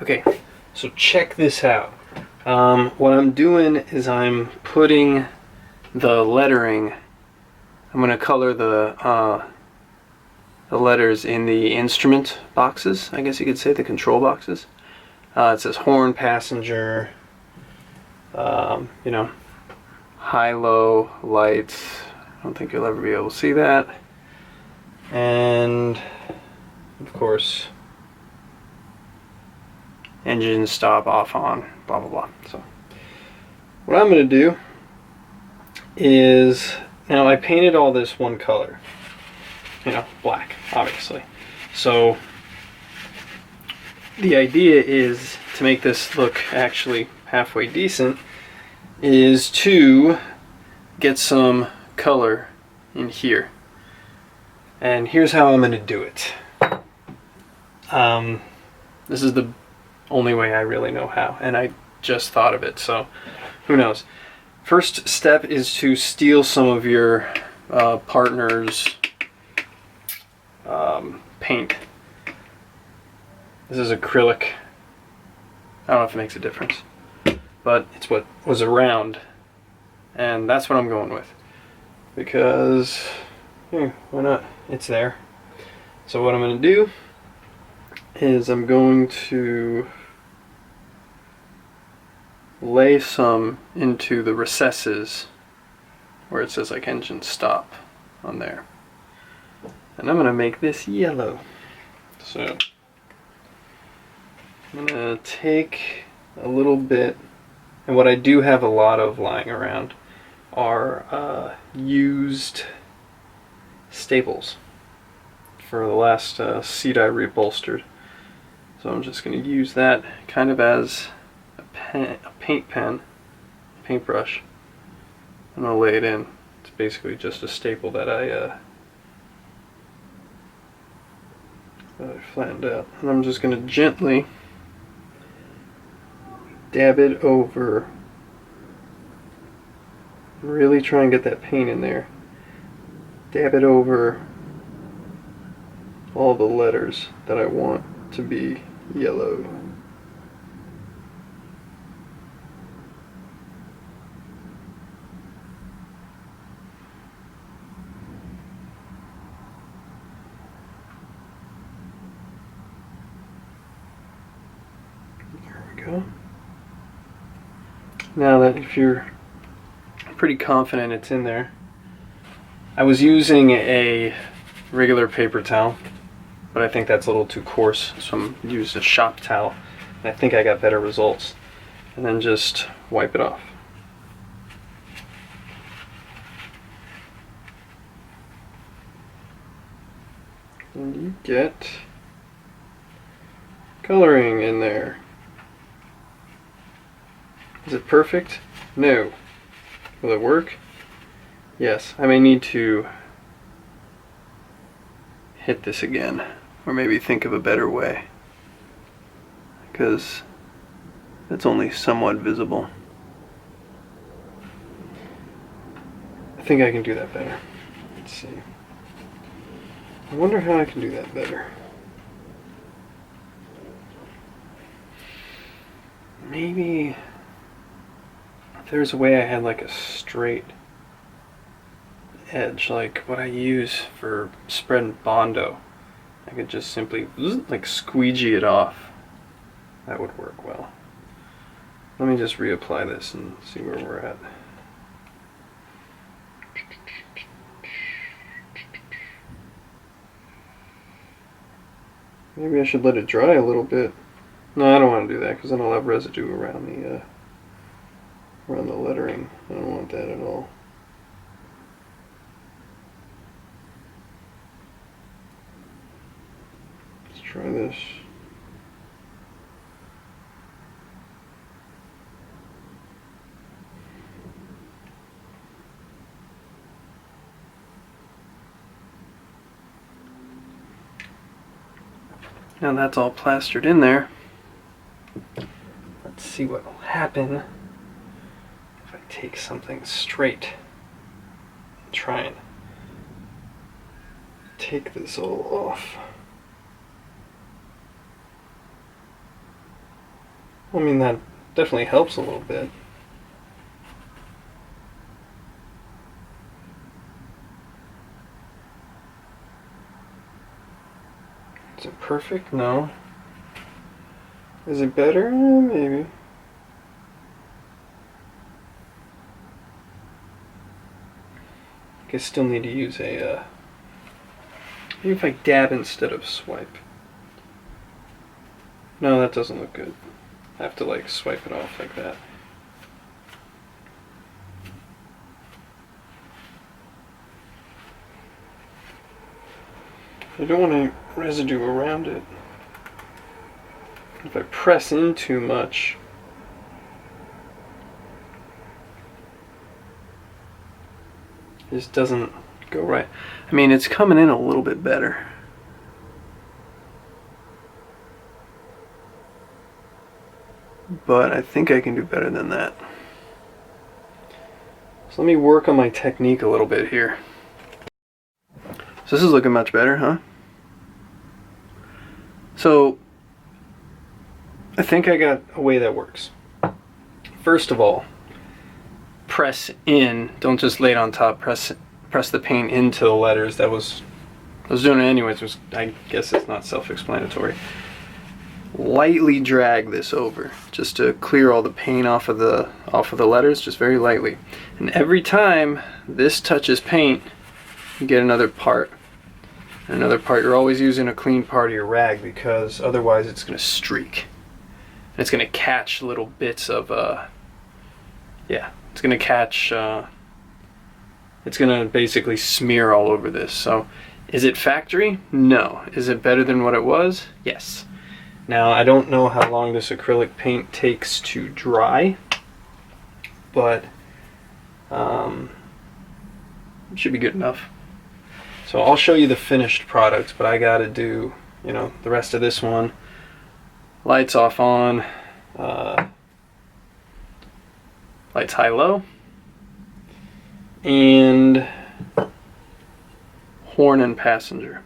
Okay, so check this out. What I'm doing is I'm putting the lettering. I'm going to color the letters in the instrument boxes. I guess you could say the control boxes. It says horn, passenger, you know, high, low, lights. I don't think you'll ever be able to see that. And of course, engine, stop, off, on, blah blah blah. So what I'm going to do is, now I painted all this one color, you know, black, obviously. So the idea is to make this look actually halfway decent is to get some color in here. And here's how I'm going to do it. This is the only way I really know how, and I just thought of it, so who knows. First step is to steal some of your partner's paint. This is acrylic. I don't know if it makes a difference, but it's what was around, and that's what I'm going with, because why not? It's there. So what I'm going to do is I'm going to lay some into the recesses where it says like engine stop on there, and I'm going to make this yellow. So I'm going to take a little bit, and what I do have a lot of lying around are used staples for the last seat I reupholstered. So I'm just going to use that kind of as a paintbrush. I'm going to lay it in. It's basically just a staple that I flattened out. And I'm just going to gently dab it over. Really try and get that paint in there. Dab it over all the letters that I want to be yellow. There we go. Now that if you're pretty confident it's in there, I was using a regular paper towel, but I think that's a little too coarse, so I used a shop towel, and I think I got better results. And then just wipe it off. And you get coloring in there. Is it perfect? No. Will it work? Yes. I may need to hit this again, or maybe think of a better way, because it's only somewhat visible. I think I can do that better. Let's see. I wonder how I can do that better. Maybe if there's a way I had like a straight edge, like what I use for spreading Bondo, I could just simply like squeegee it off. That would work well. Let me just reapply this and see where we're at. Maybe I should let it dry a little bit. No, I don't want to do that because then I'll have residue around the lettering. I don't want that at all. Let's try this. Now that's all plastered in there. Let's see what will happen if I take something straight and try and take this all off. I mean, that definitely helps a little bit. Is it perfect? No. Is it better? Maybe. I still need to use a, maybe if I dab instead of swipe. No, that doesn't look good. I have to like swipe it off like that. I don't want any residue around it. If I press in too much, it just doesn't go right. I mean, it's coming in a little bit better. But I think I can do better than that. So let me work on my technique a little bit here. So this is looking much better, huh? So I think I got a way that works. First of all, press in. Don't just lay it on top. Press the paint into the letters. I was doing it anyways. I guess it's not self-explanatory. Lightly drag this over just to clear all the paint off of the letters, just very lightly. And every time this touches paint, you get another part. Another part. You're always using a clean part of your rag because otherwise it's going to streak. And it's going to catch little bits of yeah, it's going to catch it's going to basically smear all over this. So is it factory? No. Is it better than what it was? Yes. Now, I don't know how long this acrylic paint takes to dry, but it should be good enough. So I'll show you the finished product, but I gotta do, you know, the rest of this one. Lights off on, lights high low, and horn and passenger.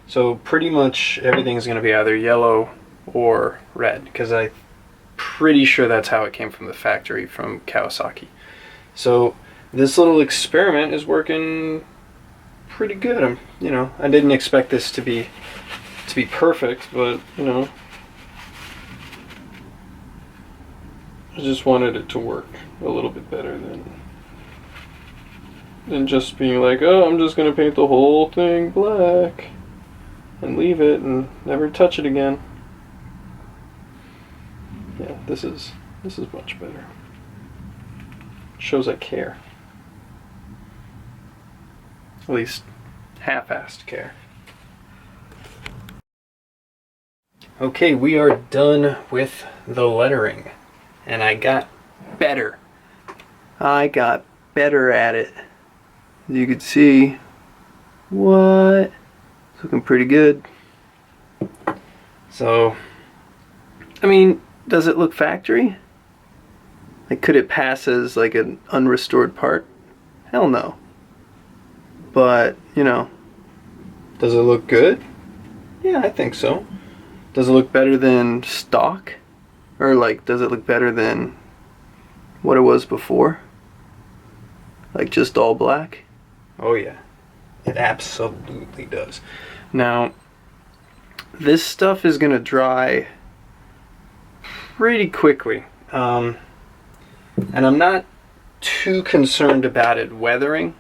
So pretty much everything's gonna be either yellow or red, because I'm pretty sure that's how it came from the factory from Kawasaki. So this little experiment is working pretty good. You know, I didn't expect this to be perfect, but you know, I just wanted it to work a little bit better than just being like, oh, I'm just gonna paint the whole thing black and leave it and never touch it again. Yeah, this is much better. Shows I care. At least half-assed care. Okay, we are done with the lettering. And I got better. I got better at it. As you can see, what? It's looking pretty good. So, I mean, does it look factory? Like, could it pass as like an unrestored part? Hell no. But, you know, does it look good? Yeah, I think so. Does it look better than stock? Or like, does it look better than what it was before? Like just all black? Oh yeah, it absolutely does. Now, this stuff is gonna dry pretty quickly. And I'm not too concerned about it weathering.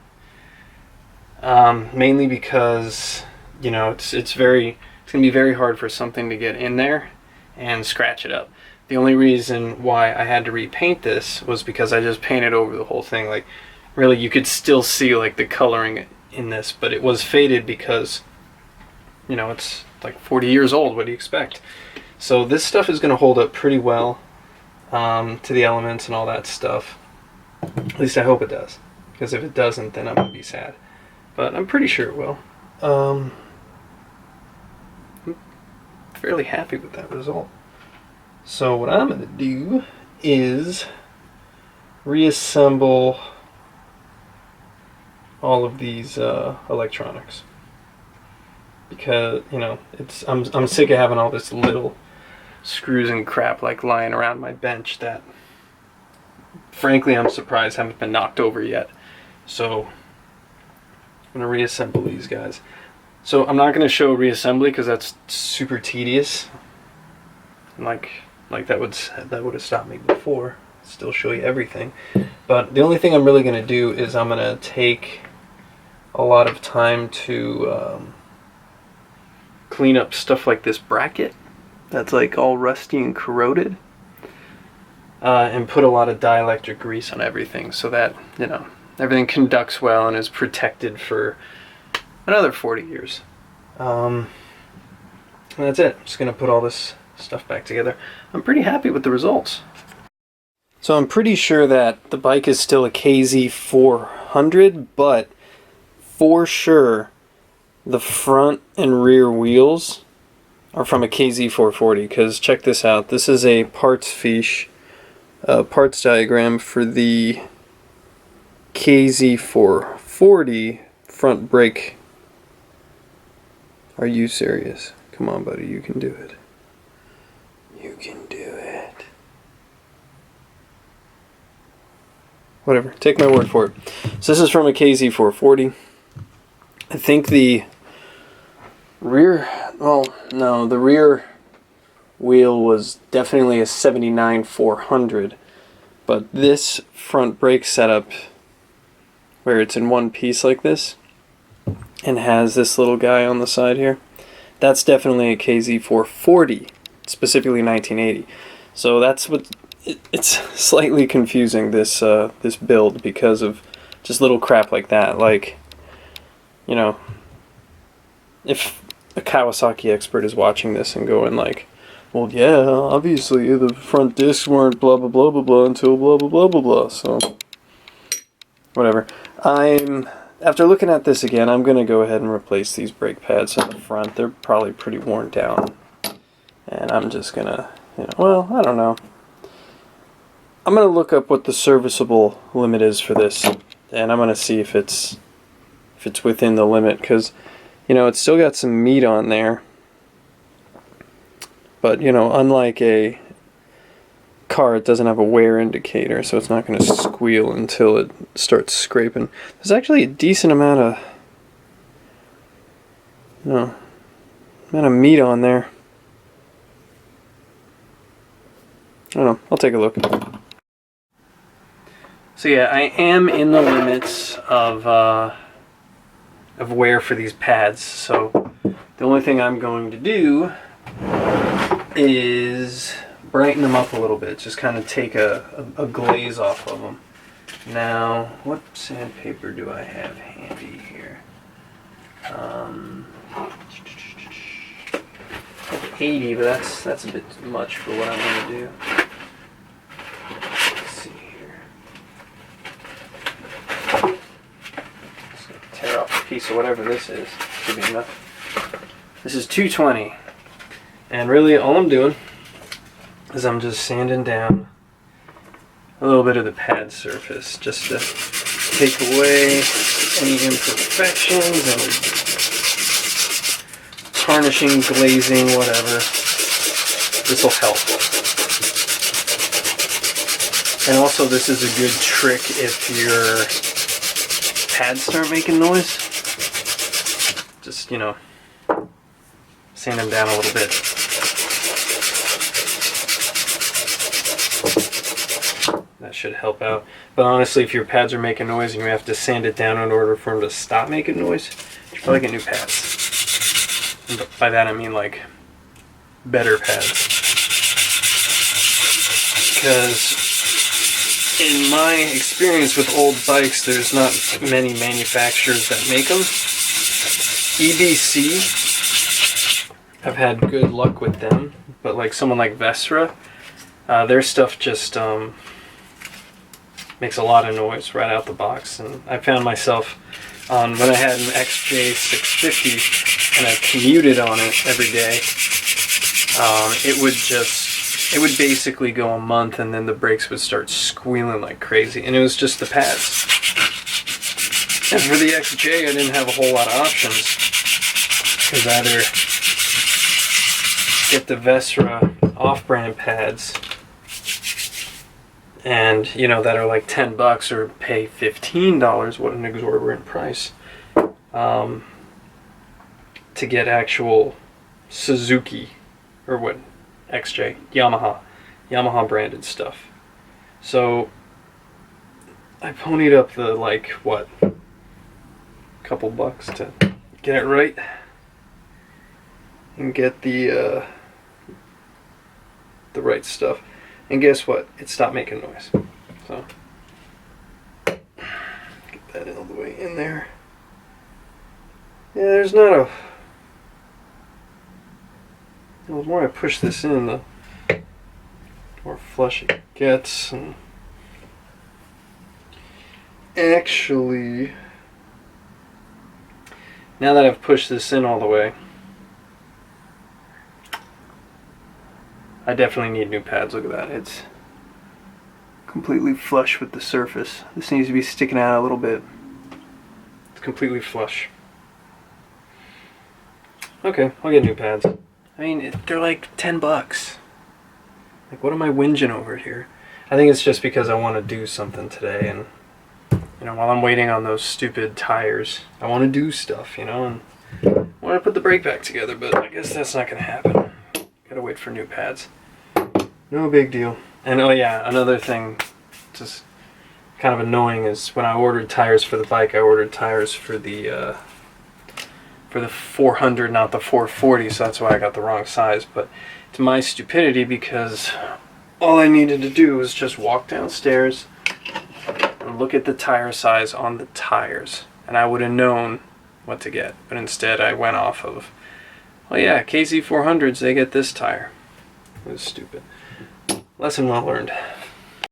Mainly because, you know, it's gonna be very hard for something to get in there and scratch it up. The only reason why I had to repaint this was because I just painted over the whole thing. Like, really, you could still see like the coloring in this, but it was faded because, you know, it's like 40 years old. What do you expect? So this stuff is going to hold up pretty well to the elements and all that stuff. At least I hope it does, because if it doesn't, then I'm going to be sad. But I'm pretty sure it will. I'm fairly happy with that result. So what I'm going to do is reassemble all of these electronics, because, you know, I'm sick of having all this little screws and crap like lying around my bench that, frankly, I'm surprised haven't been knocked over yet. So I'm gonna reassemble these guys. So I'm not gonna show reassembly because that's super tedious. Like that would have stopped me before. Still show you everything, but the only thing I'm really gonna do is I'm gonna take a lot of time to clean up stuff like this bracket that's like all rusty and corroded, and put a lot of dielectric grease on everything so that, you know, everything conducts well and is protected for another 40 years. And that's it. I'm just gonna put all this stuff back together. I'm pretty happy with the results. So I'm pretty sure that the bike is still a KZ400, but for sure the front and rear wheels are from a KZ440, because check this out. This is a parts fiche, parts diagram for the KZ440 front brake. Are you serious? Come on, buddy, you can do it. You can do it. Whatever, take my word for it. So this is from a KZ440. I think the rear, well, no, the rear wheel was definitely a 79-400, but this front brake setup, where it's in one piece like this, and has this little guy on the side here, that's definitely a KZ440, specifically 1980. So that's what, it's slightly confusing, this this build, because of just little crap like that. Like, you know, if a Kawasaki expert is watching this and going like, well, yeah, obviously the front discs weren't blah blah blah blah blah until blah blah blah blah blah, so whatever. After looking at this again, I'm gonna go ahead and replace these brake pads in the front. They're probably pretty worn down, and I'm just gonna, you know, well, I don't know. I'm gonna look up what the serviceable limit is for this, and I'm gonna see if it's within the limit, because, you know, it's still got some meat on there, but, you know, unlike a car, it doesn't have a wear indicator, so it's not going to squeal until it starts scraping. There's actually a decent amount of meat on there. I don't know, I'll take a look. So yeah, I am in the limits of wear for these pads, so the only thing I'm going to do is brighten them up a little bit, just kind of take a glaze off of them. Now, what sandpaper do I have handy here? I have 80, but that's a bit too much for what I'm going to do. Let's see here. Just gonna tear off a piece of whatever this is. Should be enough. This is 220, and really all I'm doing is I'm just sanding down a little bit of the pad surface just to take away any imperfections and tarnishing, glazing, whatever. This will help. And also, this is a good trick if your pads start making noise. Just, you know, sand them down a little bit. That should help out. But honestly, if your pads are making noise and you have to sand it down in order for them to stop making noise, you should probably get new pads. And by that I mean like better pads. Because in my experience with old bikes, there's not many manufacturers that make them. EBC, I've had good luck with them, but like someone like Vestra, their stuff just makes a lot of noise right out the box. And I found myself when I had an XJ650 and I commuted on it every day, it would basically go a month and then the brakes would start squealing like crazy, and it was just the pads. And for the XJ, I didn't have a whole lot of options. Because either get the Vestra off-brand pads, and you know, that are like $10 or pay $15, what an exorbitant price, to get actual Suzuki or what, XJ, Yamaha branded stuff. So I ponied up the, like, what, couple bucks to get it right and get the right stuff. And guess what? It stopped making noise. So get that all the way in there. Yeah, there's not a... The more I push this in, the more flush it gets. And actually, now that I've pushed this in all the way, I definitely need new pads. Look at that. It's completely flush with the surface. This needs to be sticking out a little bit. It's completely flush. Okay, I'll get new pads. I mean, they're like $10. Like, what am I whinging over here? I think it's just because I want to do something today, and you know, while I'm waiting on those stupid tires, I want to do stuff, you know, and I want to put the brake back together, but I guess that's not going to happen. Gotta wait for new pads. No big deal. And oh yeah, another thing just kind of annoying is when I ordered tires for the bike, I ordered tires for the 400, not the 440, so that's why I got the wrong size. But it's my stupidity, because all I needed to do was just walk downstairs and look at the tire size on the tires, and I would have known what to get. But instead I went off of, oh yeah, KZ400s, they get this tire. It was stupid. Lesson well learned.